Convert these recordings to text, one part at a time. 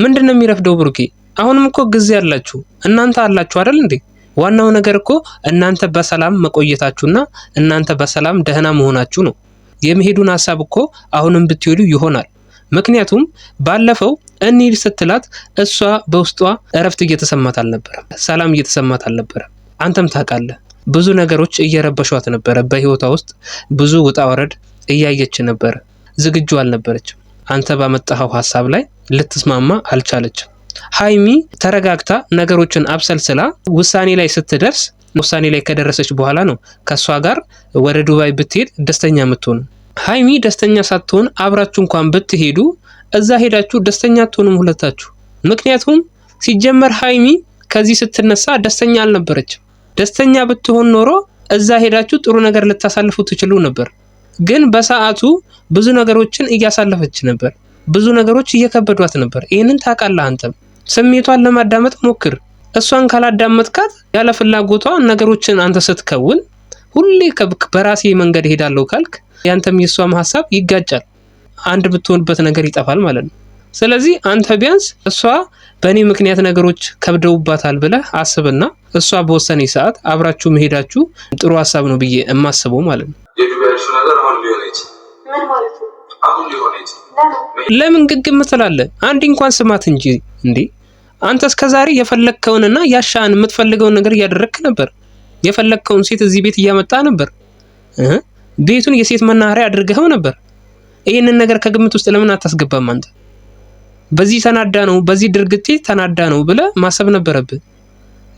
ምንድነው የሚረፍደው ብሩኬ? አሁንም እኮ ጊዜ አላችሁ እናንተ አላችሁ አይደል እንዴ? ዋናው ነገር እኮ እናንተ በሰላም መቆየታችሁና እናንተ በሰላም ደህና መሆናችሁ ነው። የመሄዱን ሐሳብ እኮ አሁንም ብትሄዱ ይሆናል። ምክንያቱም ባለፈው እንሂድ ስትላት እሷ በውስጧ እረፍት እየተሰማት አልነበረም፣ ሰላም እየተሰማት አልነበረም። አንተም ታውቃለህ ብዙ ነገሮች እየረበሿት ነበር። በህይወቷ ውስጥ ብዙ ውጣ ወረድ እያየች ነበር። ዝግጁ አልነበረችም። አንተ ባመጣኸው ሐሳብ ላይ ልትስማማ አልቻለችም። ሃይሚ ተረጋግታ ነገሮችን አብሰልስላ ውሳኔ ላይ ስትደርስ ውሳኔ ላይ ከደረሰች በኋላ ነው ከሷ ጋር ወደ ዱባይ ብትሄድ ደስተኛ የምትሆኑ። ሃይሚ ደስተኛ ሳትሆን አብራችሁ እንኳን ብትሄዱ እዛ ሄዳችሁ ደስተኛ አትሆኑም ሁለታችሁ። ምክንያቱም ሲጀመር ሃይሚ ከዚህ ስትነሳ ደስተኛ አልነበረችም። ደስተኛ ብትሆን ኖሮ እዛ ሄዳችሁ ጥሩ ነገር ልታሳልፉ ትችሉ ነበር። ግን በሰዓቱ ብዙ ነገሮችን እያሳለፈች ነበር። ብዙ ነገሮች እየከበዷት ነበር። ይሄንን ታውቃለህ አንተም። ስሜቷን ለማዳመጥ ሞክር። እሷን ካላዳመጥካት ያለ ፍላጎቷ ነገሮችን አንተ ስትከውን ሁሌ በራሴ መንገድ ሄዳለሁ ካልክ ያንተም የሷም ሐሳብ ይጋጫል። አንድ ብትሆንበት ነገር ይጠፋል ማለት ነው። ስለዚህ አንተ ቢያንስ እሷ በእኔ ምክንያት ነገሮች ከብደውባታል ብለህ አስብና እሷ በወሰነ ሰዓት አብራችሁ መሄዳችሁ ጥሩ ሐሳብ ነው ብዬ እማስበው ማለት ነው። የዱባይሽ ነገር አሁን ሊሆን ይችላል። ምን ማለት ነው? አሁን ሊሆን ይችላል። ለምን ግግም ትላለህ? አንድ እንኳን ስማት እንጂ እንዴ! አንተ እስከዛሬ የፈለግከውንና ያሻን የምትፈልገውን ነገር እያደረግክ ነበር። የፈለግከውን ሴት እዚህ ቤት እያመጣ ነበር። ቤቱን የሴት መናኸሪያ አድርገኸው ነበር። ይሄንን ነገር ከግምት ውስጥ ለምን አታስገባም አንተ? በዚህ ተናዳ ነው በዚህ ድርግጤ ተናዳ ነው ብለህ ማሰብ ነበረብህ።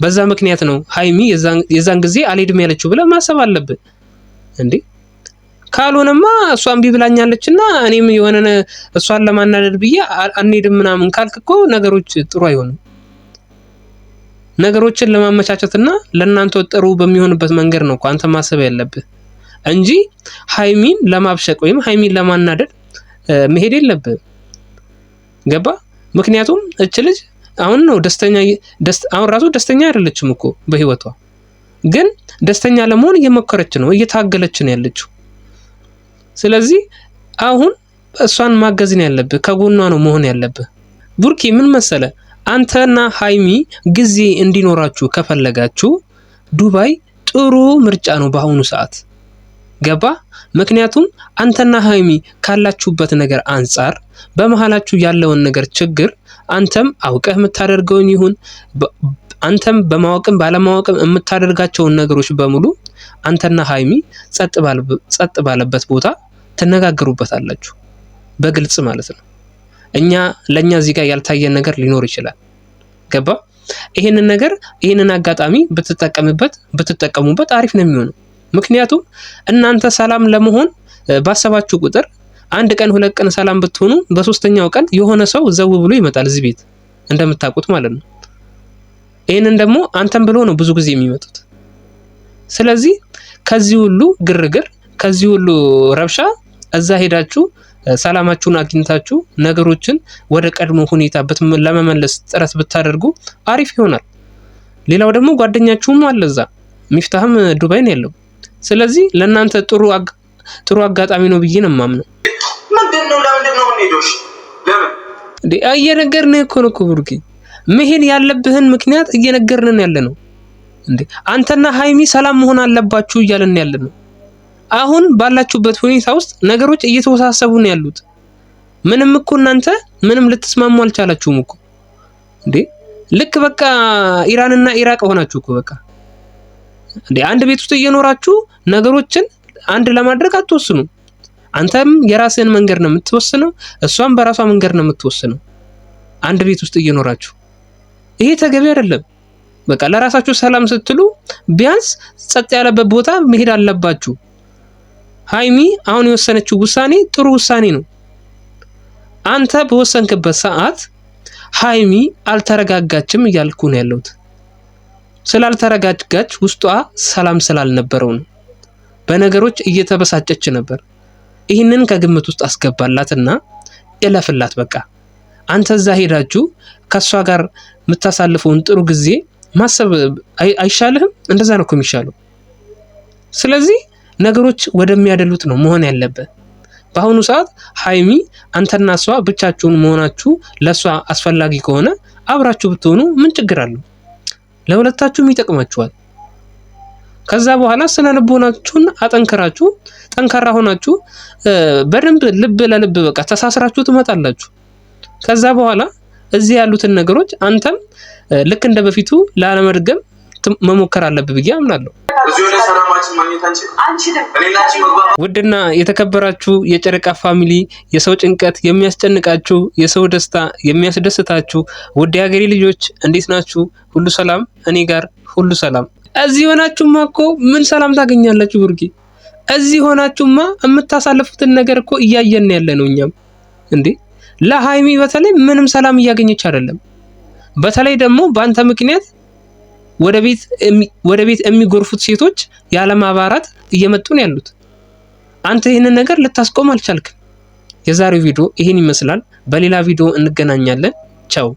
በዛ ምክንያት ነው ሃይሚ የዛን ጊዜ አልሄድም ያለችው ብለህ ማሰብ አለብህ እንዴ። ካልሆነማ እሷን ቢብላኛለችና እኔም የሆነ እሷን ለማናደድ ብዬ አንሄድም ምናምን ካልክ እኮ ነገሮች ጥሩ አይሆንም። ነገሮችን ለማመቻቸትና ለእናንተ ጥሩ በሚሆንበት መንገድ ነው እኮ አንተ ማሰብ ያለብህ እንጂ ሃይሚን ለማብሸቅ ወይም ሃይሚን ለማናደድ መሄድ የለብህ። ገባ? ምክንያቱም እች ልጅ አሁን ነው አሁን ራሱ ደስተኛ አይደለችም እኮ በህይወቷ። ግን ደስተኛ ለመሆን እየሞከረች ነው፣ እየታገለች ነው ያለችው። ስለዚህ አሁን እሷን ማገዝ ነው ያለብህ፣ ከጎኗ ነው መሆን ያለብህ። ቡርኪ ምን መሰለ፣ አንተና ሃይሚ ጊዜ እንዲኖራችሁ ከፈለጋችሁ ዱባይ ጥሩ ምርጫ ነው በአሁኑ ሰዓት። ገባ? ምክንያቱም አንተና ሃይሚ ካላችሁበት ነገር አንፃር በመሃላችሁ ያለውን ነገር ችግር አንተም አውቀህ የምታደርገውን ይሁን አንተም በማወቅም ባለማወቅም የምታደርጋቸውን ነገሮች በሙሉ አንተና ሃይሚ ጸጥ ባለበት ቦታ ተነጋገሩበታላችሁ በግልጽ ማለት ነው። ለኛ እዚህ ጋር ያልታየን ነገር ሊኖር ይችላል። ገባ? ይሄንን አጋጣሚ ብትጠቀሙበት አሪፍ ነው የሚሆነው። ምክንያቱም እናንተ ሰላም ለመሆን ባሰባችሁ ቁጥር አንድ ቀን ሁለት ቀን ሰላም ብትሆኑ በሶስተኛው ቀን የሆነ ሰው ዘው ብሎ ይመጣል እዚህ ቤት እንደምታውቁት ማለት ነው። ይሄንን ደግሞ አንተም ብሎ ነው ብዙ ጊዜ የሚመጡት። ስለዚህ ከዚህ ሁሉ ግርግር ከዚህ ሁሉ ረብሻ እዛ ሄዳችሁ ሰላማችሁን አግኝታችሁ ነገሮችን ወደ ቀድሞ ሁኔታ ለመመለስ ጥረት ብታደርጉ አሪፍ ይሆናል። ሌላው ደግሞ ጓደኛችሁም አለ እዛ፣ ሚፍታህም ዱባይ ነው ያለው። ስለዚህ ለእናንተ ጥሩ አጋጣሚ ነው ብዬ ነው የማምነው። ምንድነው? ለምንድነው ሄዶሽ? ለምን እየነገርን እኮ ነው ብሩኬ፣ መሄድ ያለብህን ምክንያት እየነገርን ያለ ነው እንዴ። አንተና ሃይሚ ሰላም መሆን አለባችሁ እያልን ያለ ነው። አሁን ባላችሁበት ሁኔታ ውስጥ ነገሮች እየተወሳሰቡ ነው ያሉት። ምንም እኮ እናንተ ምንም ልትስማሙ አልቻላችሁም እኮ እንዴ። ልክ በቃ ኢራንና ኢራቅ ሆናችሁ እኮ በቃ እንዴ። አንድ ቤት ውስጥ እየኖራችሁ ነገሮችን አንድ ለማድረግ አትወስኑ። አንተም የራስህን መንገድ ነው የምትወስነው፣ እሷም በራሷ መንገድ ነው የምትወስነው። አንድ ቤት ውስጥ እየኖራችሁ ይሄ ተገቢ አይደለም። በቃ ለራሳችሁ ሰላም ስትሉ ቢያንስ ጸጥ ያለበት ቦታ መሄድ አለባችሁ። ሃይሚ አሁን የወሰነችው ውሳኔ ጥሩ ውሳኔ ነው። አንተ በወሰንክበት ሰዓት ሃይሚ አልተረጋጋችም እያልኩ ነው ያለሁት። ስላልተረጋጋች ውስጧ ሰላም ስላልነበረው ነው። በነገሮች እየተበሳጨች ነበር። ይህንን ከግምት ውስጥ አስገባላትና እለፍላት በቃ። አንተ እዛ ሄዳችሁ ከሷ ጋር የምታሳልፈውን ጥሩ ጊዜ ማሰብ አይሻልህም? እንደዛ ነው እኮ የሚሻለው። ስለዚህ ነገሮች ወደሚያደሉት ነው መሆን ያለበት። በአሁኑ ሰዓት ሀይሚ አንተና እሷ ብቻችሁን መሆናችሁ ለሷ አስፈላጊ ከሆነ አብራችሁ ብትሆኑ ምን ችግር አለው? ለሁለታችሁም ይጠቅማችኋል። ከዛ በኋላ ስነ ልቦናችሁን አጠንክራችሁ ጠንካራ ሆናችሁ በደንብ ልብ ለልብ በቃ ተሳስራችሁ ትመጣላችሁ። ከዛ በኋላ እዚህ ያሉትን ነገሮች አንተም ልክ እንደ በፊቱ ላለመድገም መሞከር አለብህ ብዬ አምናለሁ። ውድና የተከበራችሁ የጨረቃ ፋሚሊ፣ የሰው ጭንቀት የሚያስጨንቃችሁ፣ የሰው ደስታ የሚያስደስታችሁ ውድ የሀገሬ ልጆች እንዴት ናችሁ? ሁሉ ሰላም? እኔ ጋር ሁሉ ሰላም። እዚህ ሆናችሁማ እኮ ምን ሰላም ታገኛላችሁ? ብሩኬ እዚህ ሆናችሁማ የምታሳልፉትን ነገር እኮ እያየን ያለ ነው። እኛም እንዴ ለሀይሚ በተለይ ምንም ሰላም እያገኘች አይደለም። በተለይ ደግሞ በአንተ ምክንያት ወደ ቤት የሚጎርፉት ሴቶች ያለማባራት እየመጡ ነው ያሉት። አንተ ይህንን ነገር ልታስቆም አልቻልክም። የዛሬው ቪዲዮ ይህን ይመስላል። በሌላ ቪዲዮ እንገናኛለን። ቻው።